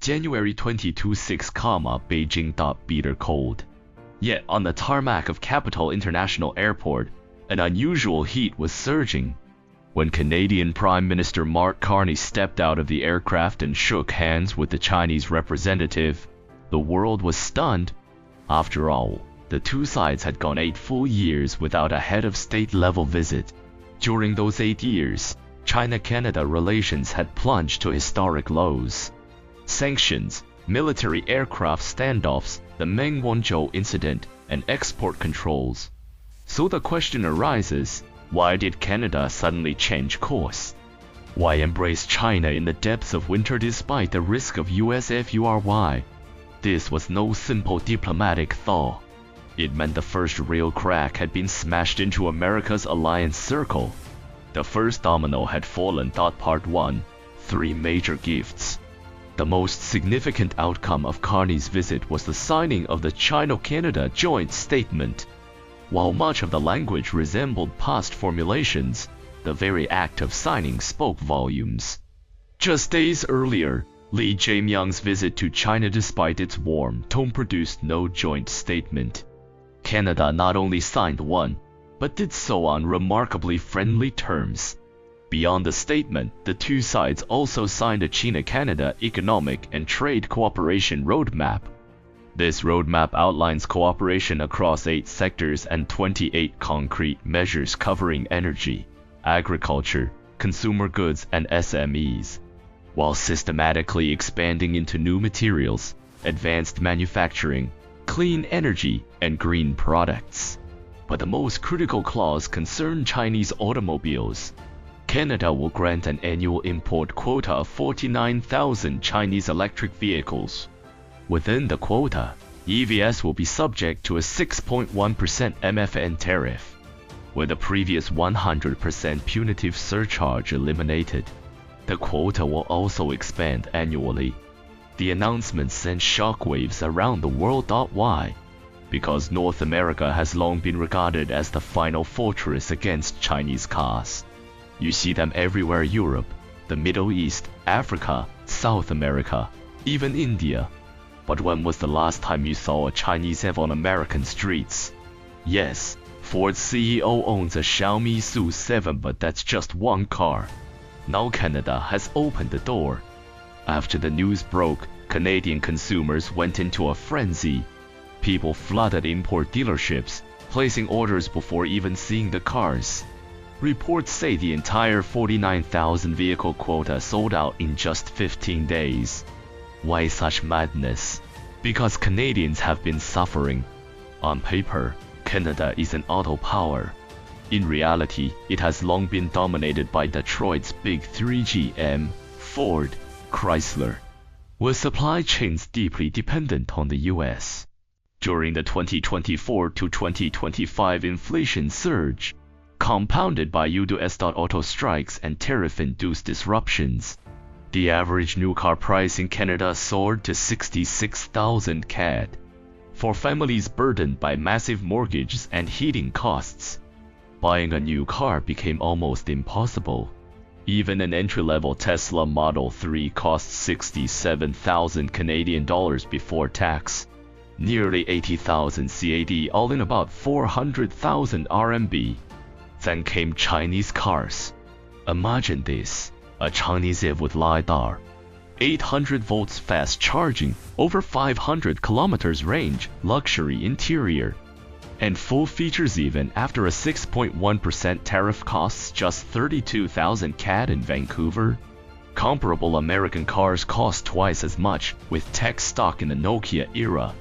January 2026, Beijing. Bitter cold. Yet on the tarmac of Capital International Airport, an unusual heat was surging. When Canadian Prime Minister Mark Carney stepped out of the aircraft and shook hands with the Chinese representative, the world was stunned. After all, the two sides had gone 8 full years without a head of state-level visit. During those 8 years, China-Canada relations had plunged to historic lows. Sanctions, military aircraft standoffs, the Meng Wanzhou incident, and export controls. So the question arises, why did Canada suddenly change course? Why embrace China in the depths of winter despite the risk of USFURY? This was no simple diplomatic thaw. It meant the first real crack had been smashed into America's alliance circle. The first domino had fallen. Part 1. 3 major gifts. The most significant outcome of Carney's visit was the signing of the China-Canada Joint Statement. While much of the language resembled past formulations, the very act of signing spoke volumes. Just days earlier, Li Jaemyang's visit to China, despite its warm tone, produced no joint statement. Canada not only signed one, but did so on remarkably friendly terms. Beyond the statement, the two sides also signed a China-Canada Economic and Trade Cooperation Roadmap. This roadmap outlines cooperation across 8 sectors and 28 concrete measures covering energy, agriculture, consumer goods, and SMEs, while systematically expanding into new materials, advanced manufacturing, clean energy, and green products. But the most critical clause concerned Chinese automobiles. Canada will grant an annual import quota of 49,000 Chinese electric vehicles. Within the quota, EVs will be subject to a 6.1% MFN tariff, with the previous 100% punitive surcharge eliminated. The quota will also expand annually. The announcement sent shockwaves around the world. Why? Because North America has long been regarded as the final fortress against Chinese cars. You see them everywhere: Europe, the Middle East, Africa, South America, even India. But when was the last time you saw a Chinese EV on American streets? Yes, Ford's CEO owns a Xiaomi SU7, but that's just one car. Now Canada has opened the door. After the news broke, Canadian consumers went into a frenzy. People flooded import dealerships, placing orders before even seeing the cars. Reports say the entire 49,000 vehicle quota sold out in just 15 days. Why such madness? Because Canadians have been suffering. On paper, Canada is an auto power. In reality, it has long been dominated by Detroit's big 3 GM, Ford, Chrysler, with supply chains deeply dependent on the US. During the 2024 to 2025 inflation surge, compounded by US auto strikes and tariff-induced disruptions, the average new car price in Canada soared to 66,000 CAD. For families burdened by massive mortgages and heating costs, buying a new car became almost impossible. Even an entry-level Tesla Model 3 costs 67,000 Canadian dollars before tax, nearly 80,000 CAD, all in about 400,000 RMB. Then came Chinese cars. Imagine this: a Chinese EV with LiDAR, 800 volts fast charging, over 500 kilometers range, luxury interior, and full features. Even after a 6.1% tariff, costs just 32,000 CAD in Vancouver. Comparable American cars cost twice as much, with tech stock in the Nokia era.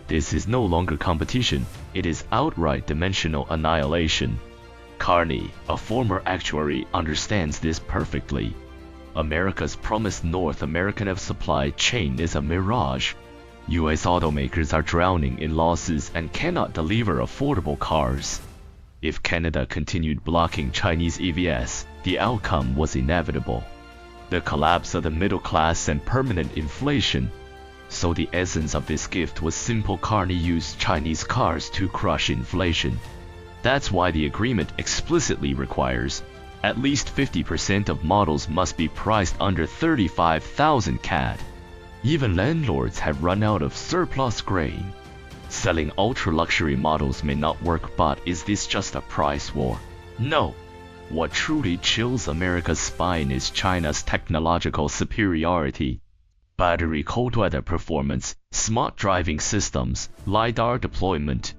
This is no longer competition, it is outright dimensional annihilation. Carney, a former actuary, understands this perfectly. America's promised North American EV supply chain is a mirage. US automakers are drowning in losses and cannot deliver affordable cars. If Canada continued blocking Chinese EVs, the outcome was inevitable: the collapse of the middle class and permanent inflation. So the essence of this gift was simple: Carney used Chinese cars to crush inflation. That's why the agreement explicitly requires at least 50% of models must be priced under 35,000 CAD. Even landlords have run out of surplus grain. Selling ultra-luxury models may not work, but is this just a price war? No. What truly chills America's spine is China's technological superiority. Battery cold weather performance, smart driving systems, LiDAR deployment.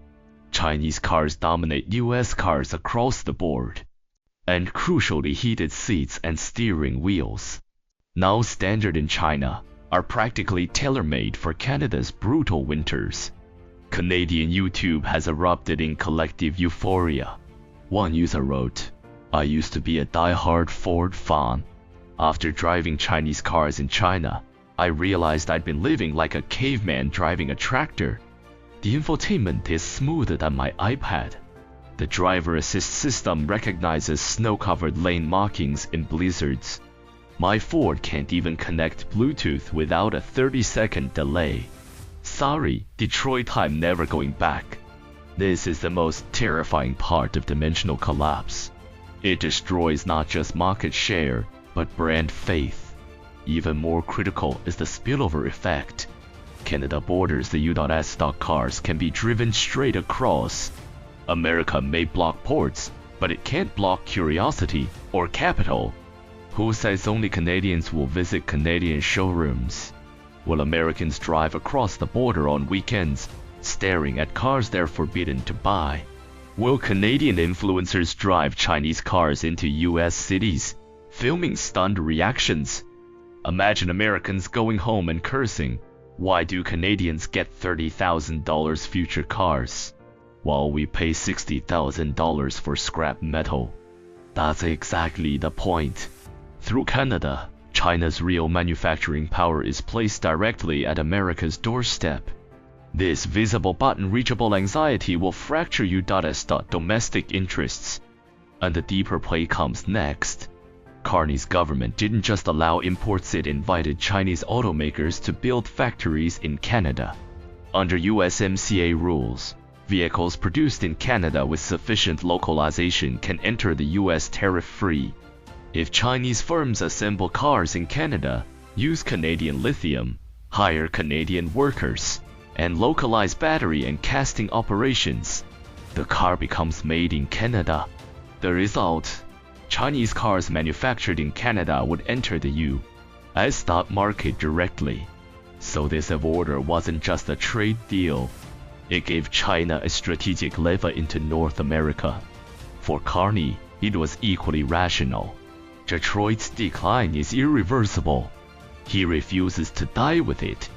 Chinese cars dominate US cars across the board. And crucially, heated seats and steering wheels, now standard in China, are practically tailor-made for Canada's brutal winters. Canadian YouTube has erupted in collective euphoria. One user wrote, "I used to be a die-hard Ford fan. After driving Chinese cars in China, I realized I'd been living like a caveman driving a tractor. The infotainment is smoother than my iPad. The driver assist system recognizes snow-covered lane markings in blizzards. My Ford can't even connect Bluetooth without a 30-second delay. Sorry, Detroit time never going back." This is the most terrifying part of dimensional collapse. It destroys not just market share, but brand faith. Even more critical is the spillover effect. Canada borders the U.S. cars can be driven straight across. America may block ports, but it can't block curiosity or capital. Who says only Canadians will visit Canadian showrooms? Will Americans drive across the border on weekends, staring at cars they're forbidden to buy? Will Canadian influencers drive Chinese cars into US cities, filming stunned reactions? Imagine Americans going home and cursing, "Why do Canadians get $30,000 future cars, while we pay $60,000 for scrap metal?" That's exactly the point. Through Canada, China's real manufacturing power is placed directly at America's doorstep. This visible but unreachable anxiety will fracture U.S. domestic interests. And the deeper play comes next. Carney's government didn't just allow imports, it invited Chinese automakers to build factories in Canada. Under USMCA rules, vehicles produced in Canada with sufficient localization can enter the US tariff-free. If Chinese firms assemble cars in Canada, use Canadian lithium, hire Canadian workers, and localize battery and casting operations, the car becomes made in Canada. The result: Chinese cars manufactured in Canada would enter the U.S. market directly. So this order wasn't just a trade deal. It gave China a strategic lever into North America. For Carney, it was equally rational. Detroit's decline is irreversible. He refuses to die with it.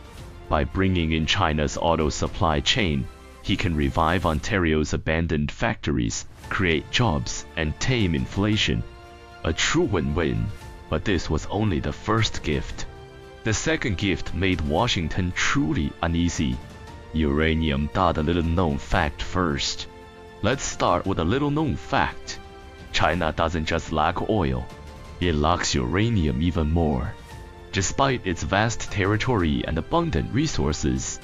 By bringing in China's auto supply chain, he can revive Ontario's abandoned factories, create jobs, and tame inflation. A true win-win, but this was only the first gift. The second gift made Washington truly uneasy. Uranium. A little-known fact first. Let's start with a little-known fact. China doesn't just lack oil, it lacks uranium even more. Despite its vast territory and abundant resources,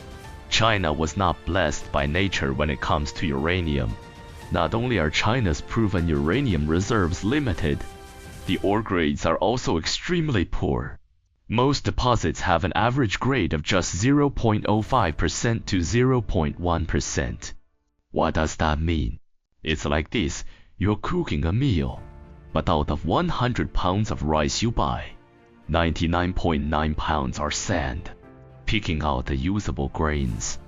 China was not blessed by nature when it comes to uranium. Not only are China's proven uranium reserves limited, the ore grades are also extremely poor. Most deposits have an average grade of just 0.05% to 0.1%. What does that mean? It's like this: you're cooking a meal, but out of 100 pounds of rice you buy, 99.9 pounds are sand. Picking out the usable grains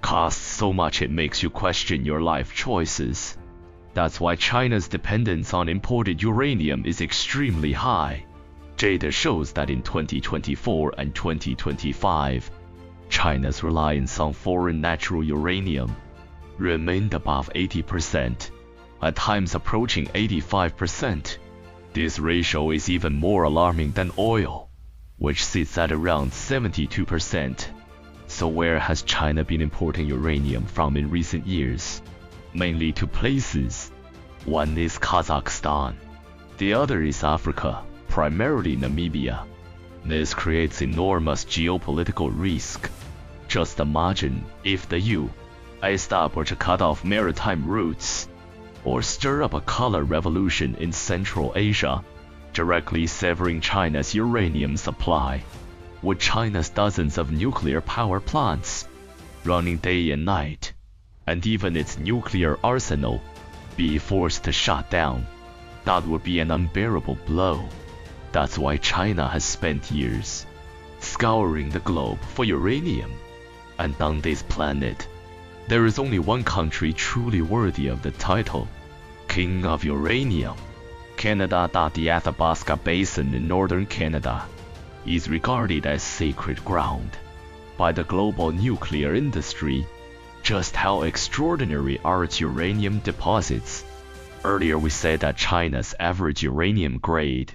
costs so much it makes you question your life choices. That's why China's dependence on imported uranium is extremely high. Data shows that in 2024 and 2025, China's reliance on foreign natural uranium remained above 80%, at times approaching 85%. This ratio is even more alarming than oil, which sits at around 72%. So where has China been importing uranium from in recent years? Mainly two places. One is Kazakhstan. The other is Africa, primarily Namibia. This creates enormous geopolitical risk. Just imagine if the U.S. were to cut off maritime routes, or stir up a color revolution in Central Asia, directly severing China's uranium supply. would China's dozens of nuclear power plants, running day and night, and even its nuclear arsenal, be forced to shut down? That would be an unbearable blow. That's why China has spent years scouring the globe for uranium. And on this planet, there is only one country truly worthy of the title, King of Uranium. Canada. The Athabasca Basin in northern Canada is regarded as sacred ground by the global nuclear industry. Just how extraordinary are its uranium deposits? Earlier we said that China's average uranium grade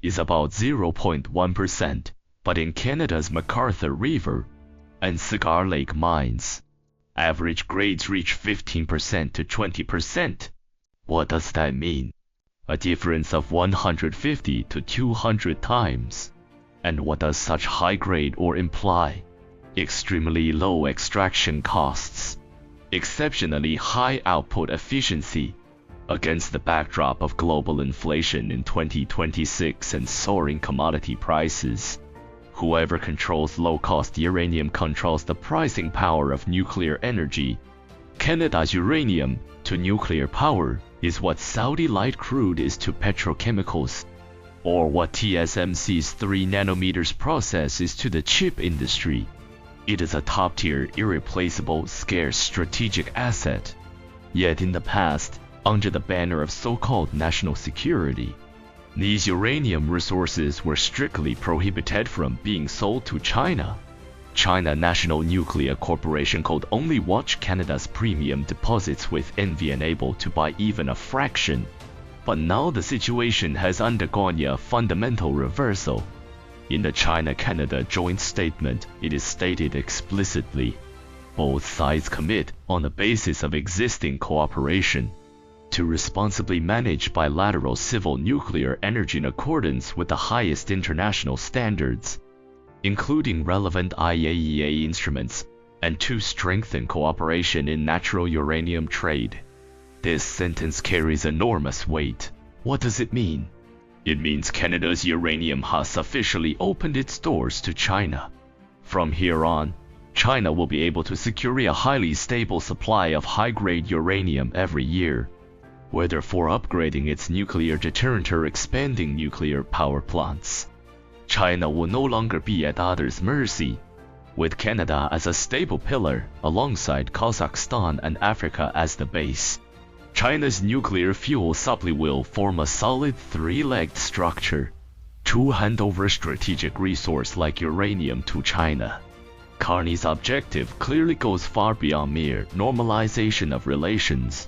is about 0.1%, but in Canada's McArthur River and Cigar Lake mines, average grades reach 15% to 20%. What does that mean? A difference of 150 to 200 times. And what does such high grade ore imply? Extremely low extraction costs, exceptionally high output efficiency. Against the backdrop of global inflation in 2026 and soaring commodity prices, whoever controls low-cost uranium controls the pricing power of nuclear energy. Canada's uranium to nuclear power is what Saudi light crude is to petrochemicals, or what TSMC's 3 nanometers process is to the chip industry. It is a top-tier, irreplaceable, scarce strategic asset. Yet in the past, under the banner of so-called national security, these uranium resources were strictly prohibited from being sold to China. China National Nuclear Corporation could only watch Canada's premium deposits with envy, unable to buy even a fraction. But now the situation has undergone a fundamental reversal. In the China-Canada joint statement, it is stated explicitly, both sides commit, on the basis of existing cooperation, to responsibly manage bilateral civil nuclear energy in accordance with the highest international standards, including relevant IAEA instruments, and to strengthen cooperation in natural uranium trade. This sentence carries enormous weight. What does it mean? It means Canada's uranium has officially opened its doors to China. From here on, China will be able to secure a highly stable supply of high-grade uranium every year, whether for upgrading its nuclear deterrent or expanding nuclear power plants. China will no longer be at others' mercy, with Canada as a stable pillar alongside Kazakhstan and Africa as the base. China's nuclear fuel supply will form a solid three-legged structure to hand over a strategic resource like uranium to China. Carney's objective clearly goes far beyond mere normalization of relations.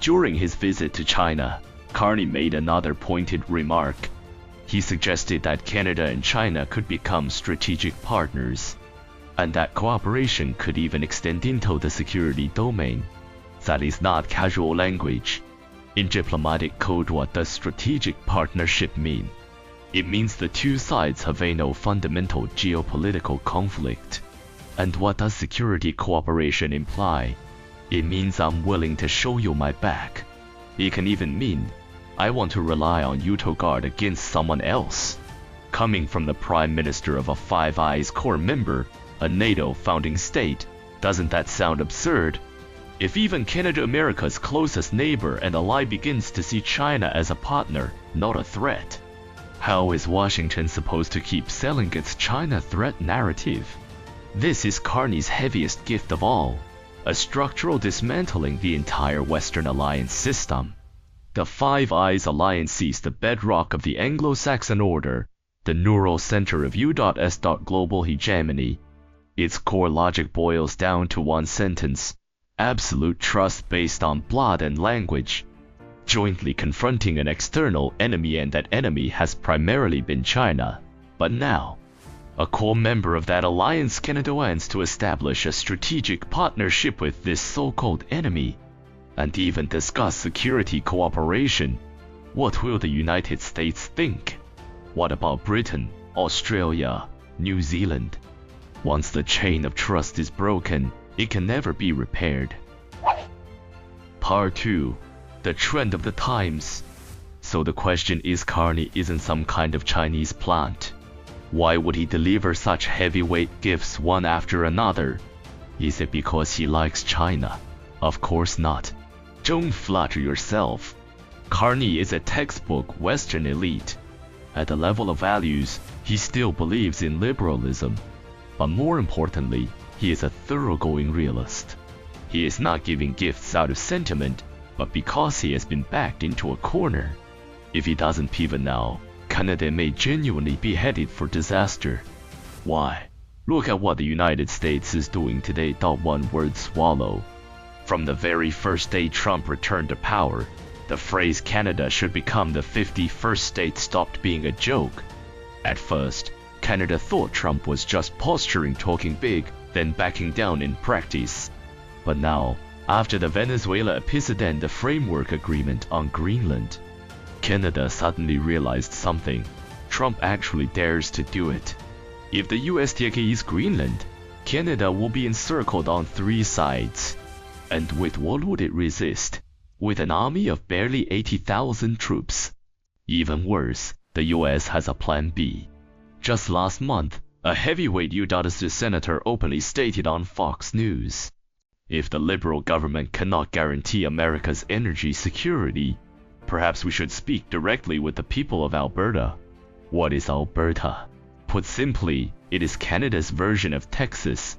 During his visit to China, Carney made another pointed remark. He suggested that Canada and China could become strategic partners, and that cooperation could even extend into the security domain. That is not casual language. In diplomatic code, what does strategic partnership mean? It means the two sides have no fundamental geopolitical conflict. And what does security cooperation imply? It means I'm willing to show you my back. It can even mean I want to rely on you to guard against someone else. Coming from the Prime Minister of a Five Eyes core member, a NATO founding state, doesn't that sound absurd? If even Canada, America's closest neighbor and ally, begins to see China as a partner, not a threat, how is Washington supposed to keep selling its China threat narrative? This is Carney's heaviest gift of all, a structural dismantling the entire Western alliance system. The Five Eyes alliance is the bedrock of the Anglo-Saxon order, the neural center of U.S. global hegemony. Its core logic boils down to one sentence: absolute trust based on blood and language, jointly confronting an external enemy, and that enemy has primarily been China. But now, a core member of that alliance, Canada, wants to establish a strategic partnership with this so-called enemy, and even discuss security cooperation. What will the United States think? What about Britain, Australia, New Zealand? Once the chain of trust is broken, it can never be repaired. Part 2. The trend of the times. So the question is, Carney isn't some kind of Chinese plant. Why would he deliver such heavyweight gifts one after another? Is it because he likes China? Of course not. Don't flatter yourself. Carney is a textbook Western elite. At the level of values, he still believes in liberalism. But more importantly, he is a thoroughgoing realist. He is not giving gifts out of sentiment, but because he has been backed into a corner. If he doesn't pivot now, Canada may genuinely be headed for disaster. Why? Look at what the United States is doing today. One word: swallow. From the very first day Trump returned to power, the phrase Canada should become the 51st state stopped being a joke. At first, Canada thought Trump was just posturing, talking big, then backing down in practice. But now, after the Venezuela episode and the framework agreement on Greenland, Canada suddenly realized something. Trump actually dares to do it. If the US takes Greenland, Canada will be encircled on 3 sides. And with what would it resist? With an army of barely 80,000 troops. Even worse, the US has a plan B. Just last month, a heavyweight U.S. senator openly stated on Fox News, if the Liberal government cannot guarantee America's energy security, perhaps we should speak directly with the people of Alberta. What is Alberta? Put simply, it is Canada's version of Texas.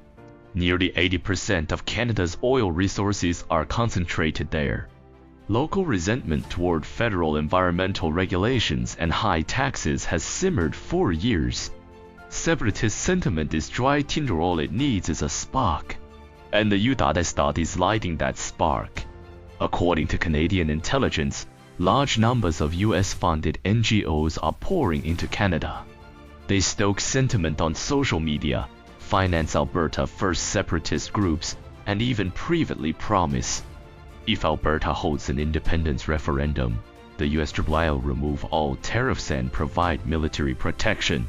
Nearly 80% of Canada's oil resources are concentrated there. Local resentment toward federal environmental regulations and high taxes has simmered for years. Separatist sentiment is dry tinder. All it needs is a spark. And the U.S. is lighting that spark. According to Canadian intelligence, large numbers of US-funded NGOs are pouring into Canada. They stoke sentiment on social media, finance Alberta First separatist groups, and even privately promise, if Alberta holds an independence referendum, the US will remove all tariffs and provide military protection.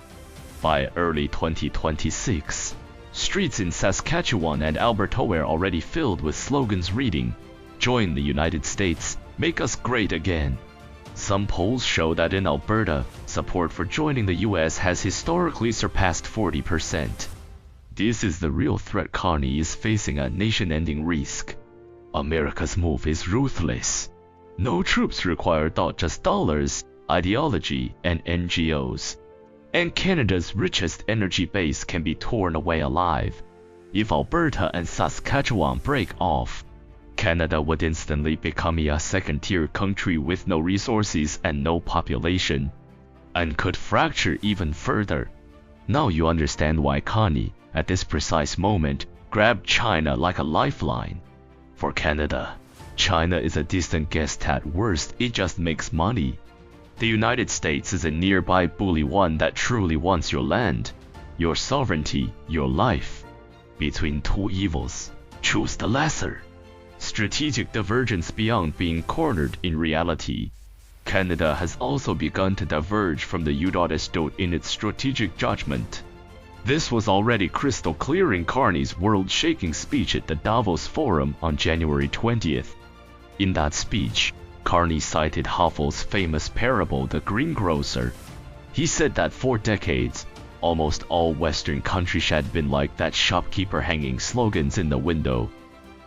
By early 2026, streets in Saskatchewan and Alberta were already filled with slogans reading, "Join the United States, make us great again." Some polls show that in Alberta, support for joining the US has historically surpassed 40%. This is the real threat. Carney is facing a nation-ending risk. America's move is ruthless. No troops required, just dollars, ideology, and NGOs. And Canada's richest energy base can be torn away alive. If Alberta and Saskatchewan break off, Canada would instantly become a second-tier country with no resources and no population, and could fracture even further. Now you understand why Carney, at this precise moment, grabbed China like a lifeline. For Canada, China is a distant guest. At worst, it just makes money. The United States is a nearby bully, one that truly wants your land, your sovereignty, your life. Between two evils, choose the lesser. Strategic divergence beyond being cornered. In reality, Canada has also begun to diverge from the U.S. in its strategic judgment. This was already crystal clear in Carney's world-shaking speech at the Davos Forum on January 20th. In that speech, Carney cited Hoffel's famous parable, The Greengrocer. He said that for decades, almost all Western countries had been like that shopkeeper hanging slogans in the window.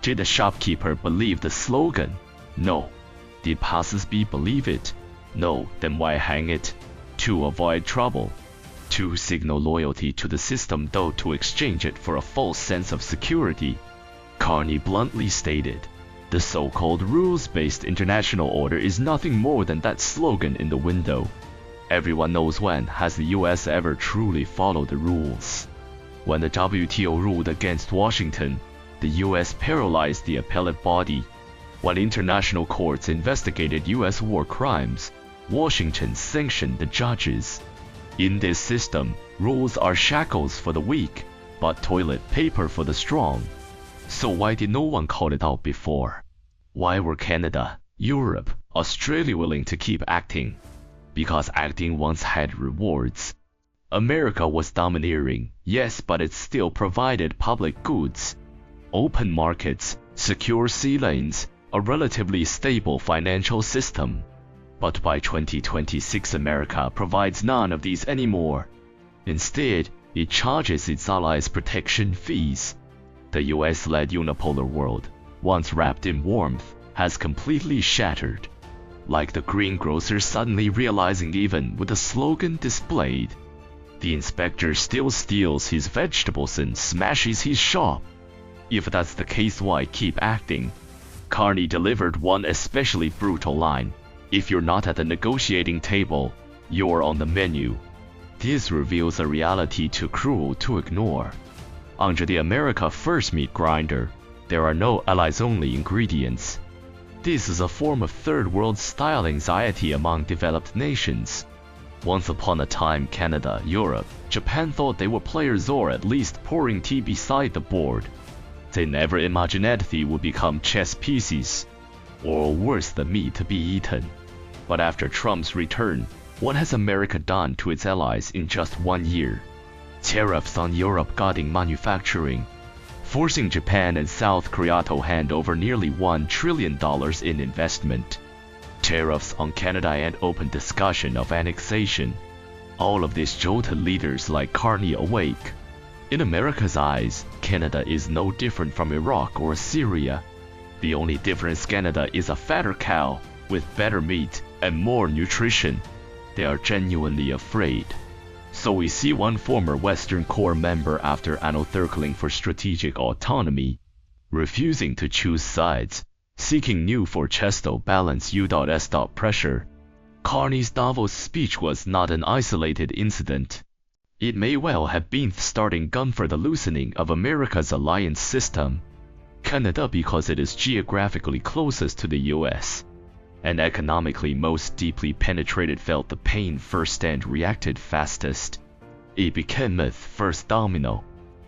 Did the shopkeeper believe the slogan? No. Did passers-by believe it? No. Then why hang it? To avoid trouble. To signal loyalty to the system, though to exchange it for a false sense of security. Carney bluntly stated, the so-called rules-based international order is nothing more than that slogan in the window. Everyone knows, when has the US ever truly followed the rules? When the WTO ruled against Washington, the US paralyzed the appellate body. When international courts investigated US war crimes, Washington sanctioned the judges. In this system, rules are shackles for the weak, but toilet paper for the strong. So why did no one call it out before? Why were Canada, Europe, Australia willing to keep acting? Because acting once had rewards. America was domineering, yes, but it still provided public goods. Open markets, secure sea lanes, a relatively stable financial system. But by 2026, America provides none of these anymore. Instead, it charges its allies protection fees. The US-led unipolar world, once wrapped in warmth, has completely shattered. Like the greengrocer suddenly realizing even with the slogan displayed, the inspector still steals his vegetables and smashes his shop. If that's the case, why keep acting? Carney delivered one especially brutal line: "If you're not at the negotiating table, you're on the menu." This reveals a reality too cruel to ignore. Under the America First meat grinder, there are no allies-only ingredients. This is a form of third-world-style anxiety among developed nations. Once upon a time, Canada, Europe, Japan thought they were players, or at least pouring tea beside the board. They never imagined anything would become chess pieces, or worse, the meat to be eaten. But after Trump's return, what has America done to its allies in just 1 year? Tariffs on Europe gutting manufacturing, forcing Japan and South Korea to hand over nearly $1 trillion in investment. Tariffs on Canada and open discussion of annexation. All of this jolted leaders like Carney awake. In America's eyes, Canada is no different from Iraq or Syria. The only difference: Canada is a fatter cow with better meat and more nutrition. They are genuinely afraid. So we see one former Western core member, after anothercling for strategic autonomy, refusing to choose sides, seeking new for-chesto balance U.S. pressure. Carney's Davos speech was not an isolated incident. It may well have been the starting gun for the loosening of America's alliance system. Canada, because it is geographically closest to the US and economically most deeply penetrated, felt the pain first and reacted fastest. It became its first domino.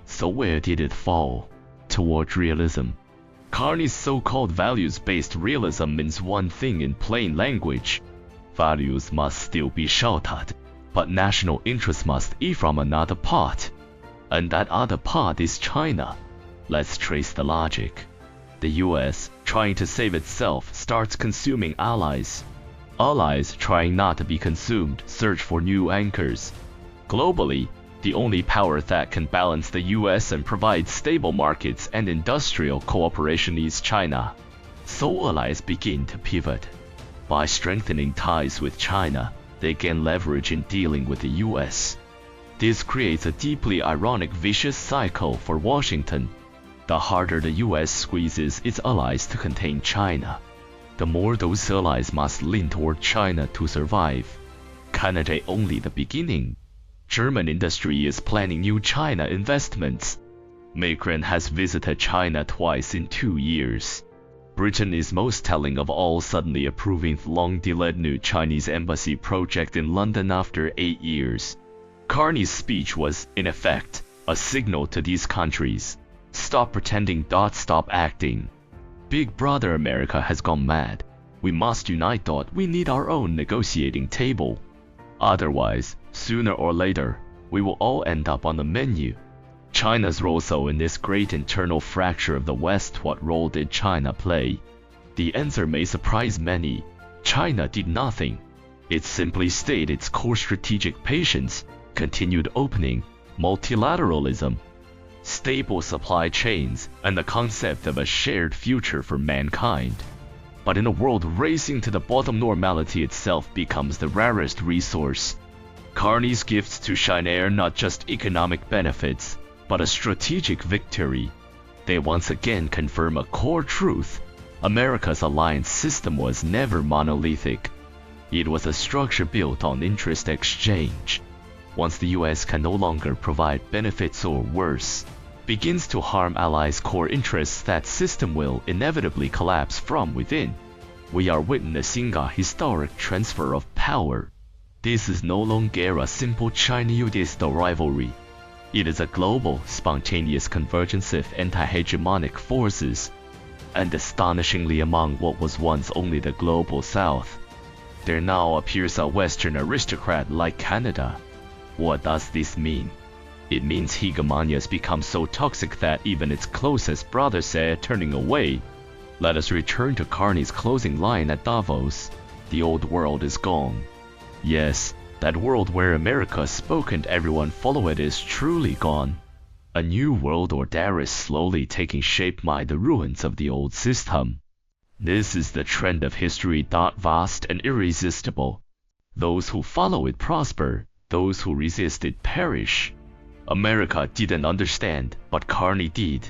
So where did it fall? Toward realism. Carney's so-called values-based realism means one thing in plain language: values must still be shouted, but national interests must eat from another pot. And that other pot is China. Let's trace the logic. The US, trying to save itself, starts consuming allies. Allies, trying not to be consumed, search for new anchors. Globally, the only power that can balance the US and provide stable markets and industrial cooperation is China. So allies begin to pivot. By strengthening ties with China, they gain leverage in dealing with the US. This creates a deeply ironic vicious cycle for Washington. The harder the US squeezes its allies to contain China, the more those allies must lean toward China to survive. Canada only the beginning. German industry is planning new China investments. Macron has visited China twice in 2 years. Britain is most telling of all, suddenly approving the long-delayed new Chinese embassy project in London after 8 years. Carney's speech was, in effect, a signal to these countries: stop pretending, stop acting. Big Brother America has gone mad. We must unite. We need our own negotiating table. Otherwise, sooner or later, we will all end up on the menu. China's role. So in this great internal fracture of the West, what role did China play? The answer may surprise many. China did nothing. It simply stayed its core: strategic patience, continued opening, multilateralism, stable supply chains, and the concept of a shared future for mankind. But in a world racing to the bottom, normality itself becomes the rarest resource. Carney's gifts to China are not just economic benefits, but a strategic victory. They once again confirm a core truth: America's alliance system was never monolithic. It was a structure built on interest exchange. Once the US can no longer provide benefits, or worse, begins to harm allies' core interests, that system will inevitably collapse from within. We are witnessing a historic transfer of power. This is no longer a simple China-US rivalry. It is a global, spontaneous convergence of anti-hegemonic forces, and astonishingly, among what was once only the global South, there now appears a Western aristocrat like Canada. What does this mean? It means hegemonia has become so toxic that even its closest brothers are turning away. Let us return to Carney's closing line at Davos: the old world is gone. Yes, That world where America spoke and everyone followed it is truly gone. A new world order is slowly taking shape by the ruins of the old system. This is the trend of history. Vast and irresistible. Those who follow it prosper, those who resist it perish. America didn't understand, but Carney did.